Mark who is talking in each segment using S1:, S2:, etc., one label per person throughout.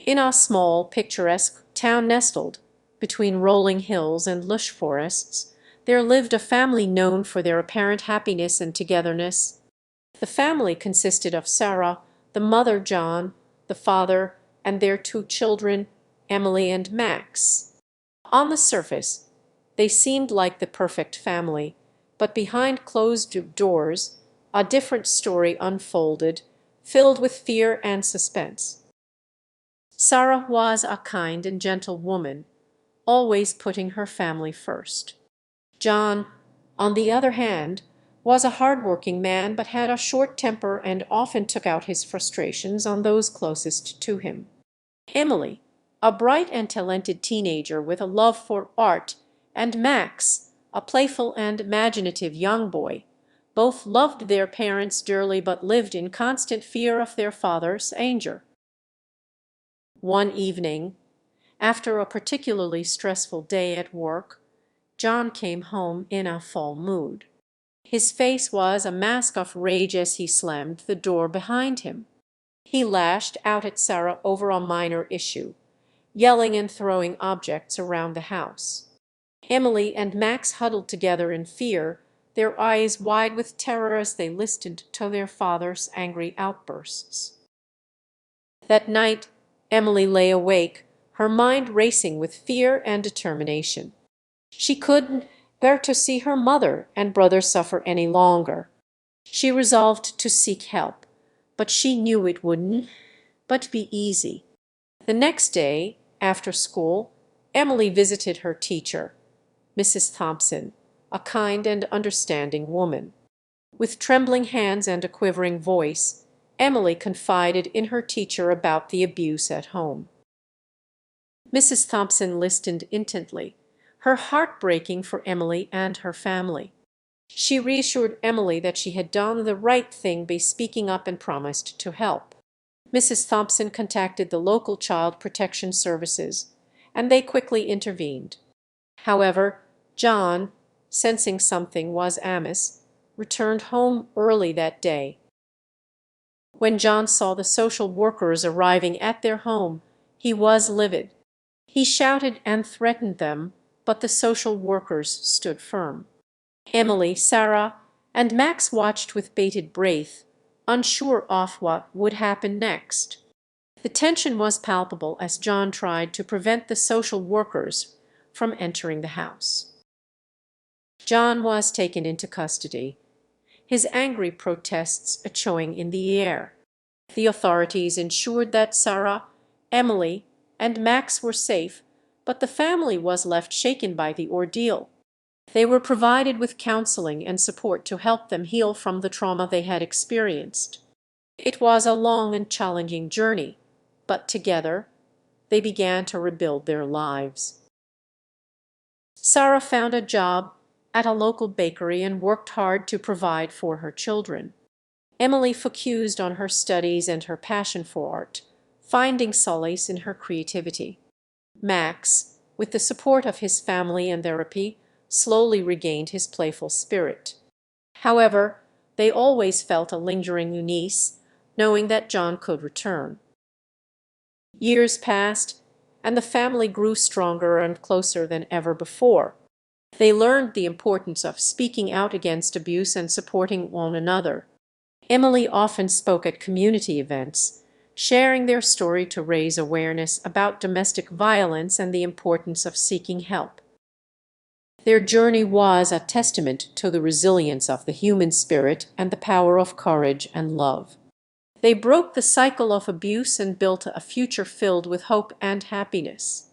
S1: In a small, picturesque town nestled between rolling hills and lush forests, there lived a family known for their apparent happiness and togetherness. The family consisted of Sarah, the mother John, the father, and their two children, Emily and Max. On the surface, they seemed like the perfect family, but behind closed doors a different story unfolded, filled with fear and suspense. Sarah was a kind and gentle woman, always putting her family first. John, on the other hand, was a hard-working man but had a short temper and often took out his frustrations on those closest to him. Emily, a bright and talented teenager with a love for art, and Max, a playful and imaginative young boy, both loved their parents dearly but lived in constant fear of their father's anger. One evening, after a particularly stressful day at work, John came home in a full mood. His face was a mask of rage as he slammed the door behind him. He lashed out at Sarah over a minor issue, yelling and throwing objects around the house. Emily and Max huddled together in fear, their eyes wide with terror as they listened to their father's angry outbursts. That night Emily lay awake, her mind racing with fear and determination. She couldn't bear to see her mother and brother suffer any longer. She resolved to seek help, but she knew it wouldn't be easy. The next day, after school, Emily visited her teacher, Mrs. Thompson, a kind and understanding woman. With trembling hands and a quivering voice, Emily confided in her teacher about the abuse at home. Mrs. Thompson listened intently, her heart breaking for Emily and her family. She reassured Emily that she had done the right thing by speaking up and promised to help. Mrs. Thompson contacted the local child protection services, and they quickly intervened. However, John, sensing something was amiss, returned home early that day. When John saw the social workers arriving at their home, he was livid. He shouted and threatened them, but the social workers stood firm. Emily, Sarah, and Max watched with bated breath, unsure of what would happen next. The tension was palpable as John tried to prevent the social workers from entering the house. John was taken into custody, his angry protests echoing in the air. The authorities ensured that Sarah, Emily, and Max were safe, but the family was left shaken by the ordeal. They were provided with counseling and support to help them heal from the trauma they had experienced. It was a long and challenging journey, but together they began to rebuild their lives. Sarah found a job at a local bakery and worked hard to provide for her children. Emily focused on her studies and her passion for art, finding solace in her creativity. Max, with the support of his family and therapy, slowly regained his playful spirit. However, they always felt a lingering unease, knowing that John could return. Years passed, and the family grew stronger and closer than ever before. They learned the importance of speaking out against abuse and supporting one another. Emily often spoke at community events, sharing their story to raise awareness about domestic violence and the importance of seeking help. Their journey was a testament to the resilience of the human spirit and the power of courage and love. They broke the cycle of abuse and built a future filled with hope and happiness.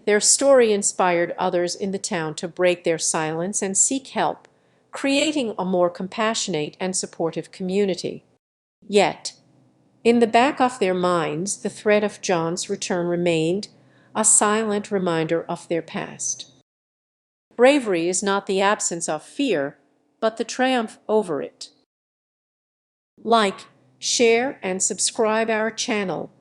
S1: Their story inspired others in the town to break their silence and seek help, creating a more compassionate and supportive community. Yet, in the back of their minds, the threat of John's return remained, a silent reminder of their past. Bravery is not the absence of fear, but the triumph over it. Like, share, and subscribe our channel.